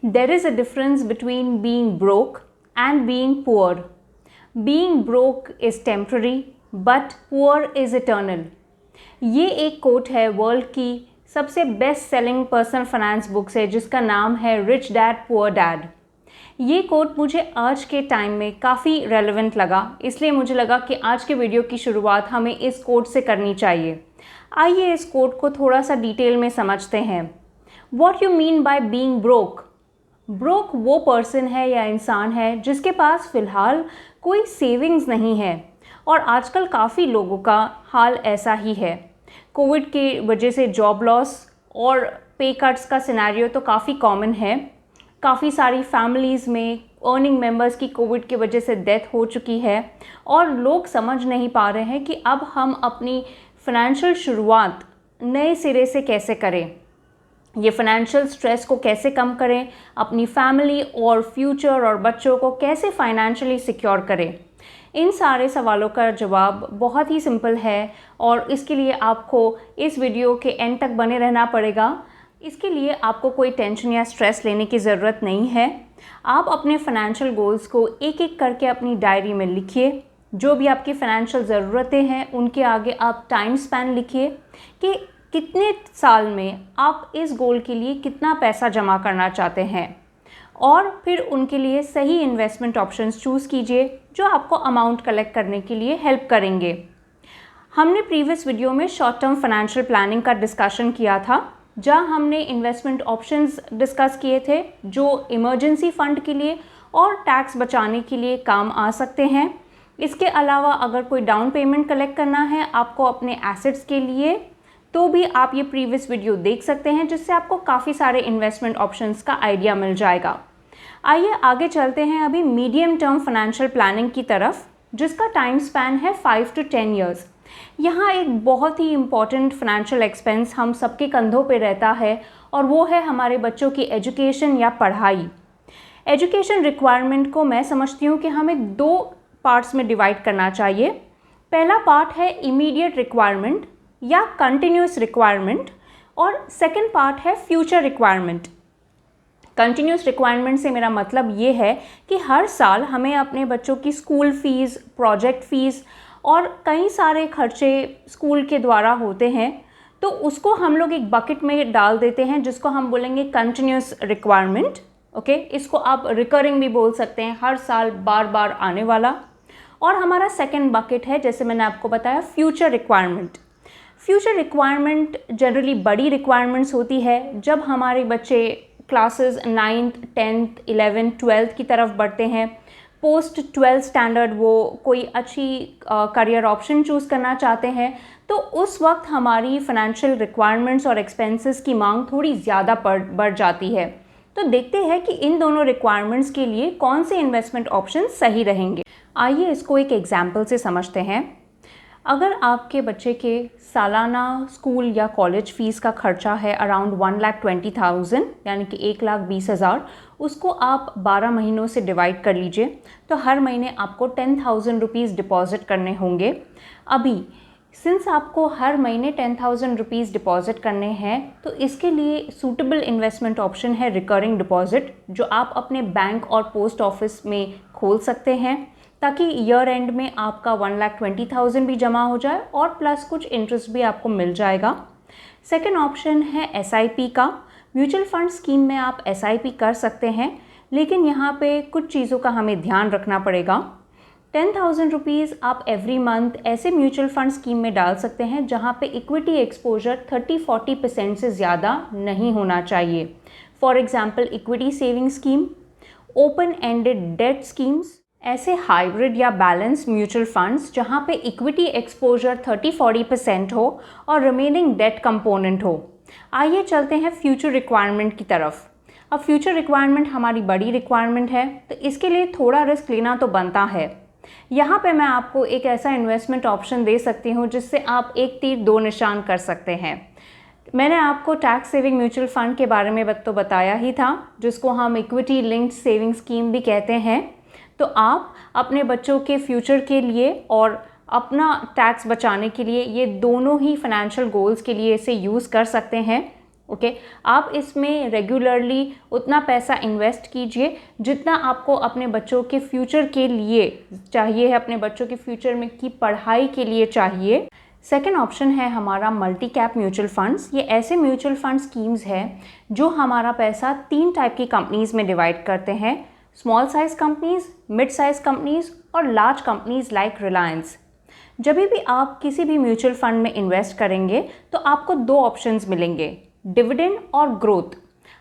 There is a difference between being broke and being poor. Being broke is temporary, but poor is eternal. ये एक coat है world की सबसे best selling personal finance book से, जिसका नाम है रिच डैड पुअर डैड। ये कोट मुझे आज के टाइम में काफ़ी रेलेवेंट लगा, इसलिए मुझे लगा कि आज के वीडियो की शुरुआत हमें इस कोट से करनी चाहिए। आइए इस कोट को थोड़ा सा डिटेल में समझते हैं। What you mean by being broke? Broke वो पर्सन है या इंसान है जिसके पास फ़िलहाल कोई सेविंग्स नहीं है, और आजकल काफ़ी लोगों का हाल ऐसा ही है। कोविड की वजह से जॉब लॉस और पे कट्स का सिनेरियो तो काफ़ी कॉमन है। काफ़ी सारी फैमिलीज़ में अर्निंग मेंबर्स की कोविड की वजह से डेथ हो चुकी है, और लोग समझ नहीं पा रहे हैं कि अब हम अपनी फाइनेंशियल शुरुआत नए सिरे से कैसे करें, ये फाइनेंशियल स्ट्रेस को कैसे कम करें, अपनी फैमिली और फ्यूचर और बच्चों को कैसे फाइनेंशियली सिक्योर करें। इन सारे सवालों का जवाब बहुत ही सिंपल है, और इसके लिए आपको इस वीडियो के एंड तक बने रहना पड़ेगा। इसके लिए आपको कोई टेंशन या स्ट्रेस लेने की ज़रूरत नहीं है। आप अपने फाइनेंशियल गोल्स को एक एक करके अपनी डायरी में लिखिए। जो भी आपकी फाइनेंशियल ज़रूरतें हैं उनके आगे आप टाइम स्पैन लिखिए कि कितने साल में आप इस गोल के लिए कितना पैसा जमा करना चाहते हैं, और फिर उनके लिए सही इन्वेस्टमेंट ऑप्शंस चूज़ कीजिए जो आपको अमाउंट कलेक्ट करने के लिए हेल्प करेंगे। हमने प्रीवियस वीडियो में शॉर्ट टर्म फाइनेंशियल प्लानिंग का डिस्कशन किया था, जहां हमने इन्वेस्टमेंट ऑप्शंस डिस्कस किए थे जो इमरजेंसी फ़ंड के लिए और टैक्स बचाने के लिए काम आ सकते हैं। इसके अलावा अगर कोई डाउन पेमेंट कलेक्ट करना है आपको अपने एसेट्स के लिए, तो भी आप ये प्रीवियस वीडियो देख सकते हैं, जिससे आपको काफ़ी सारे इन्वेस्टमेंट ऑप्शंस का आइडिया मिल जाएगा। आइए आगे चलते हैं अभी मीडियम टर्म फाइनेंशियल प्लानिंग की तरफ, जिसका टाइम स्पैन है 5 to 10 ईयर्स। यहाँ एक बहुत ही इम्पॉर्टेंट फाइनेंशियल एक्सपेंस हम सबके कंधों पे रहता है, और वो है हमारे बच्चों की एजुकेशन या पढ़ाई। एजुकेशन रिक्वायरमेंट को मैं समझती हूँ कि हमें 2 पार्ट्स में डिवाइड करना चाहिए। पहला पार्ट है इमीडिएट रिक्वायरमेंट या कंटिन्यूस रिक्वायरमेंट, और सेकंड पार्ट है फ्यूचर रिक्वायरमेंट। कंटिन्यूस रिक्वायरमेंट से मेरा मतलब ये है कि हर साल हमें अपने बच्चों की स्कूल फ़ीस, प्रोजेक्ट फ़ीस और कई सारे खर्चे स्कूल के द्वारा होते हैं, तो उसको हम लोग एक बकेट में डाल देते हैं जिसको हम बोलेंगे कंटिन्यूस रिक्वायरमेंट। ओके, इसको आप रिकरिंग भी बोल सकते हैं, हर साल बार बार आने वाला। और हमारा सेकेंड बकेट है, जैसे मैंने आपको बताया, future requirement. Future requirement generally बड़ी रिक्वायरमेंट्स होती है जब हमारे बच्चे classes 9th, 10th, 11th, 12th की तरफ बढ़ते हैं। पोस्ट 12th स्टैंडर्ड वो कोई अच्छी करियर ऑप्शन चूज़ करना चाहते हैं, तो उस वक्त हमारी फाइनेंशियल रिक्वायरमेंट्स और एक्सपेंसेस की मांग थोड़ी ज़्यादा बढ़ जाती है। तो देखते हैं कि इन दोनों रिक्वायरमेंट्स के लिए कौन से इन्वेस्टमेंट ऑप्शन सही रहेंगे। आइए इसको एक एग्जाम्पल से समझते हैं। अगर आपके बच्चे के सालाना स्कूल या कॉलेज फ़ीस का खर्चा है अराउंड 1,20,000 यानी कि 1,20,000, उसको आप 12 महीनों से डिवाइड कर लीजिए, तो हर महीने आपको 10,000 रुपीज़ डिपॉज़िट करने होंगे। अभी सिंस आपको हर महीने 10,000 रुपीज़ डिपॉज़िट करने हैं, तो इसके लिए सूटेबल इन्वेस्टमेंट ऑप्शन है रिकरिंग डिपॉज़िट, जो आप अपने बैंक और पोस्ट ऑफिस में खोल सकते हैं, ताकि ईयर एंड में आपका 1,20,000 भी जमा हो जाए और प्लस कुछ इंटरेस्ट भी आपको मिल जाएगा। सेकेंड ऑप्शन है SIP का। म्यूचुअल फंड स्कीम में आप SIP कर सकते हैं, लेकिन यहाँ पे कुछ चीज़ों का हमें ध्यान रखना पड़ेगा। 10,000 रुपीज़ आप एवरी मंथ ऐसे म्यूचुअल फंड स्कीम में डाल सकते हैं जहाँ पे इक्विटी एक्सपोजर 30-40% से ज़्यादा नहीं होना चाहिए। For example equity saving scheme, open ended debt schemes, ऐसे हाइब्रिड या बैलेंस म्यूचुअल फंड्स जहाँ पे इक्विटी एक्सपोजर 30-40% हो और रिमेनिंग डेट कंपोनेंट हो। आइए चलते हैं फ्यूचर रिक्वायरमेंट की तरफ। अब फ्यूचर रिक्वायरमेंट हमारी बड़ी रिक्वायरमेंट है, तो इसके लिए थोड़ा रिस्क लेना तो बनता है। यहाँ पे मैं आपको एक ऐसा इन्वेस्टमेंट ऑप्शन दे सकती हूँ जिससे आप एक तीर 2 निशान कर सकते हैं। मैंने आपको टैक्स सेविंग म्यूचुअल फंड के बारे में तो बताया ही था, जिसको हम इक्विटी लिंक्ड सेविंग स्कीम भी कहते हैं। तो आप अपने बच्चों के फ्यूचर के लिए और अपना टैक्स बचाने के लिए ये दोनों ही फाइनेंशियल गोल्स के लिए इसे यूज़ कर सकते हैं। ओके आप इसमें रेगुलरली उतना पैसा इन्वेस्ट कीजिए जितना आपको अपने बच्चों के फ्यूचर के लिए चाहिए है, अपने बच्चों के फ्यूचर में की पढ़ाई के लिए चाहिए। सेकेंड ऑप्शन है हमारा मल्टी कैप म्यूचुअल फंड्स। ये ऐसे म्यूचुअल फंड स्कीम्स हैं जो हमारा पैसा 3 टाइप की कंपनीज़ में डिवाइड करते हैं, small size companies, mid size companies और लार्ज कंपनीज़ लाइक रिलायंस। जब भी आप किसी भी म्यूचुअल फंड में इन्वेस्ट करेंगे तो आपको 2 ऑप्शंस मिलेंगे, डिविडेंड और growth.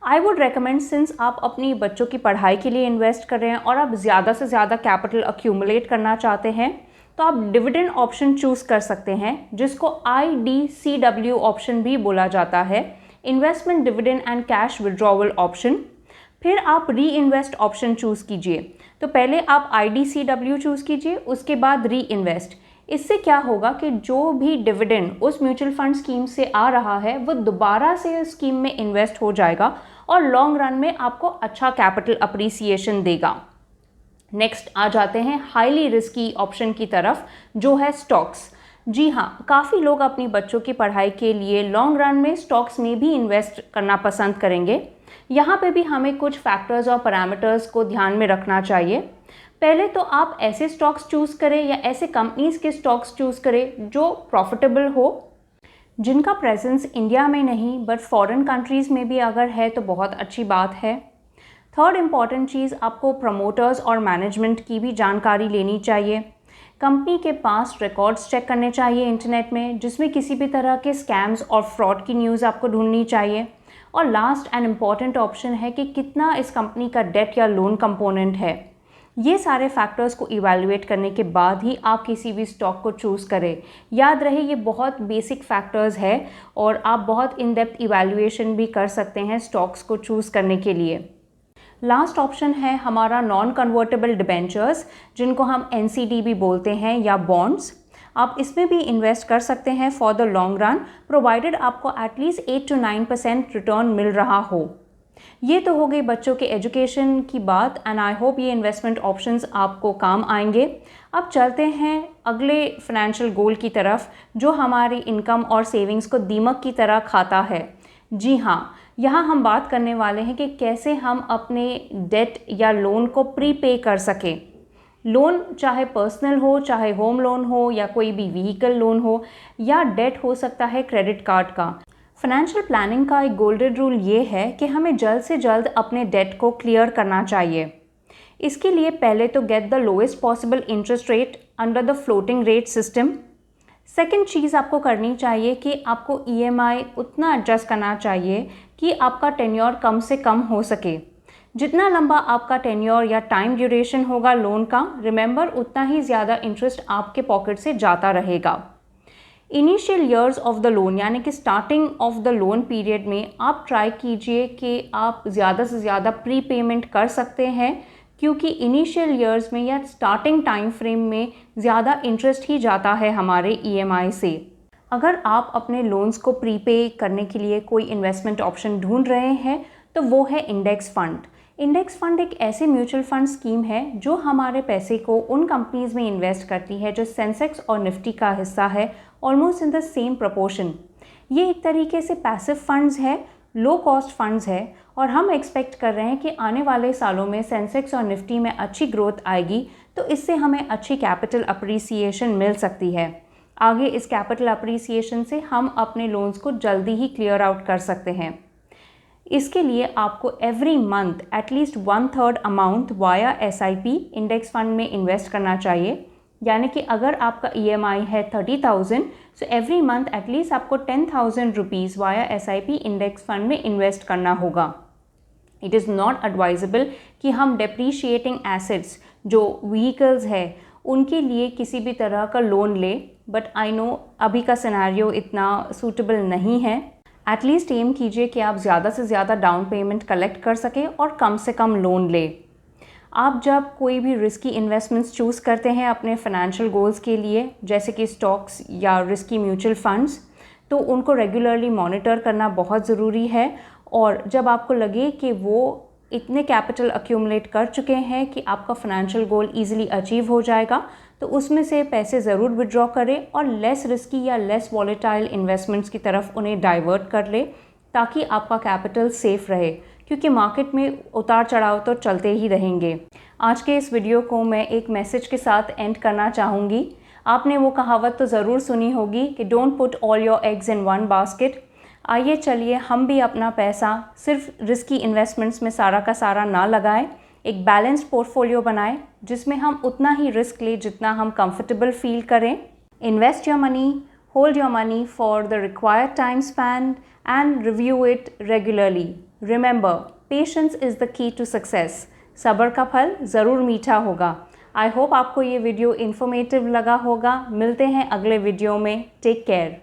I would recommend, since आप अपनी बच्चों की पढ़ाई के लिए इन्वेस्ट कर रहे हैं और आप ज़्यादा से ज़्यादा कैपिटल अक्यूमुलेट करना चाहते हैं, तो आप डिविडेंड ऑप्शन चूज़ कर सकते हैं, जिसको IDCW ऑप्शन भी बोला जाता है, investment dividend and cash withdrawal option. फिर आप री इन्वेस्ट ऑप्शन चूज़ कीजिए। तो पहले आप IDCW चूज़ कीजिए, उसके बाद री इन्वेस्ट। इससे क्या होगा कि जो भी डिविडेंड उस म्यूचुअल फंड स्कीम से आ रहा है वो दोबारा से स्कीम में इन्वेस्ट हो जाएगा और लॉन्ग रन में आपको अच्छा कैपिटल अप्रिसिएशन देगा। नेक्स्ट आ जाते हैं हाईली रिस्की ऑप्शन की तरफ, जो है स्टॉक्स। जी हाँ, काफ़ी लोग अपनी बच्चों की पढ़ाई के लिए लॉन्ग रन में स्टॉक्स में भी इन्वेस्ट करना पसंद करेंगे। यहाँ पे भी हमें कुछ फैक्टर्स और पैरामीटर्स को ध्यान में रखना चाहिए। पहले तो आप ऐसे स्टॉक्स चूज़ करें या ऐसे कंपनीज़ के स्टॉक्स चूज़ करें जो प्रॉफिटेबल हो, जिनका प्रेजेंस इंडिया में नहीं बट फॉरेन कंट्रीज़ में भी अगर है तो बहुत अच्छी बात है। थर्ड इम्पॉर्टेंट चीज़, आपको प्रमोटर्स और मैनेजमेंट की भी जानकारी लेनी चाहिए। कंपनी के पास रिकॉर्ड्स चेक करने चाहिए इंटरनेट में, जिसमें किसी भी तरह के स्कैम्स और फ्रॉड की न्यूज़ आपको ढूंढनी चाहिए। और लास्ट एंड इम्पॉर्टेंट ऑप्शन है कि कितना इस कंपनी का डेट या लोन कंपोनेंट है। ये सारे फैक्टर्स को इवैल्यूएट करने के बाद ही आप किसी भी स्टॉक को चूज़ करें। याद रहे ये बहुत बेसिक फैक्टर्स है और आप बहुत इन डेप्थ इवैल्यूएशन भी कर सकते हैं स्टॉक्स को चूज़ करने के लिए। लास्ट ऑप्शन है हमारा नॉन कन्वर्टेबल डिबेंचर्स, जिनको हम NCD भी बोलते हैं, या बॉन्ड्स। आप इसमें भी इन्वेस्ट कर सकते हैं for the long run, provided आपको एटलीस्ट 8 to 9% रिटर्न मिल रहा हो। ये तो हो गई बच्चों के एजुकेशन की बात एंड आई होप ये इन्वेस्टमेंट ऑप्शंस आपको काम आएंगे। अब चलते हैं अगले फाइनेंशियल गोल की तरफ, जो हमारी इनकम और सेविंग्स को दीमक की तरह खाता है। जी हाँ, यहाँ हम बात करने वाले हैं कि कैसे हम अपने डेट या लोन को प्रीपे कर सकें। लोन चाहे पर्सनल हो, चाहे होम लोन हो, या कोई भी व्हीकल लोन हो, या डेट हो सकता है क्रेडिट कार्ड का। फाइनेंशियल प्लानिंग का एक गोल्डन रूल ये है कि हमें जल्द से जल्द अपने डेट को क्लियर करना चाहिए। इसके लिए पहले तो get the lowest possible interest rate under the floating rate system. Second चीज़ आपको करनी चाहिए कि आपको EMI उतना एडजस्ट करना चाहिए कि आपका टेन्योर कम से कम हो सके। जितना लंबा आपका टेन्योर या टाइम ड्यूरेशन होगा लोन का, रिमेंबर उतना ही ज़्यादा इंटरेस्ट आपके पॉकेट से जाता रहेगा। Initial years of the loan, यानी कि starting of the loan period में आप ट्राई कीजिए कि आप ज़्यादा से ज़्यादा प्री पेमेंट कर सकते हैं, क्योंकि इनिशियल ईयर्स में या स्टार्टिंग टाइम फ्रेम में ज़्यादा इंटरेस्ट ही जाता है हमारे EMI से। अगर आप अपने लोन्स को प्रीपे करने के लिए कोई इन्वेस्टमेंट ऑप्शन ढूंढ रहे हैं तो वो है इंडेक्स फ़ंड। इंडेक्स फ़ंड एक ऐसे म्यूचुअल फंड स्कीम है जो हमारे पैसे को उन कंपनीज़ में इन्वेस्ट करती है जो सेंसेक्स और निफ्टी का हिस्सा है, almost in the same proportion. ये एक तरीके से पैसिव फंड्स है, लो कॉस्ट फंड्स है, और हम एक्सपेक्ट कर रहे हैं कि आने वाले सालों में सेंसेक्स और निफ्टी में अच्छी ग्रोथ आएगी, तो इससे हमें अच्छी कैपिटल अप्रिसिएशन मिल सकती है। आगे इस कैपिटल अप्रिसिएशन से हम अपने लोन्स को जल्दी ही क्लियर आउट कर सकते हैं। इसके लिए आपको every month at least 1/3 amount via SIP index fund में इन्वेस्ट करना चाहिए। यानी कि अगर आपका EMI है 30,000, सो एवरी मंथ एटलीस्ट आपको 10,000 rupees via SIP index fund में इन्वेस्ट करना होगा। इट इज़ नॉट एडवाइजेबल कि हम डेप्रीशिएटिंग एसेट्स जो व्हीकल्स है उनके लिए किसी भी तरह का लोन ले, बट आई नो अभी का सिनेरियो इतना सूटेबल नहीं है। एटलीस्ट एम कीजिए कि आप ज़्यादा से ज़्यादा डाउन पेमेंट कलेक्ट कर सकें और कम से कम लोन ले। आप जब कोई भी रिस्की इन्वेस्टमेंट्स चूज़ करते हैं अपने फाइनेंशियल गोल्स के लिए, जैसे कि स्टॉक्स या रिस्की म्यूचुअल फंड्स, तो उनको रेगुलरली मॉनिटर करना बहुत ज़रूरी है। और जब आपको लगे कि वो इतने कैपिटल अक्यूमुलेट कर चुके हैं कि आपका फाइनेंशियल गोल ईजिली अचीव हो जाएगा, तो उसमें से पैसे ज़रूर विड्रॉ करें और लेस रिस्की या लेस वॉलेटाइल इन्वेस्टमेंट्स की तरफ उन्हें डाइवर्ट कर ले, ताकि आपका कैपिटल सेफ रहे, क्योंकि मार्केट में उतार चढ़ाव तो चलते ही रहेंगे। आज के इस वीडियो को मैं एक मैसेज के साथ एंड करना चाहूँगी। आपने वो कहावत तो ज़रूर सुनी होगी कि don't put all your eggs in one basket. आइए चलिए हम भी अपना पैसा सिर्फ रिस्की इन्वेस्टमेंट्स में सारा का सारा ना लगाएं, एक बैलेंस्ड पोर्टफोलियो बनाएं जिसमें हम उतना ही रिस्क लें जितना हम कंफर्टेबल फील करें। Invest your money, hold your money for the required time span and review it regularly. Remember, patience is the key to success. सब्र का फल ज़रूर मीठा होगा। आई होप आपको ये वीडियो इन्फॉर्मेटिव लगा होगा। मिलते हैं अगले वीडियो में। Take care.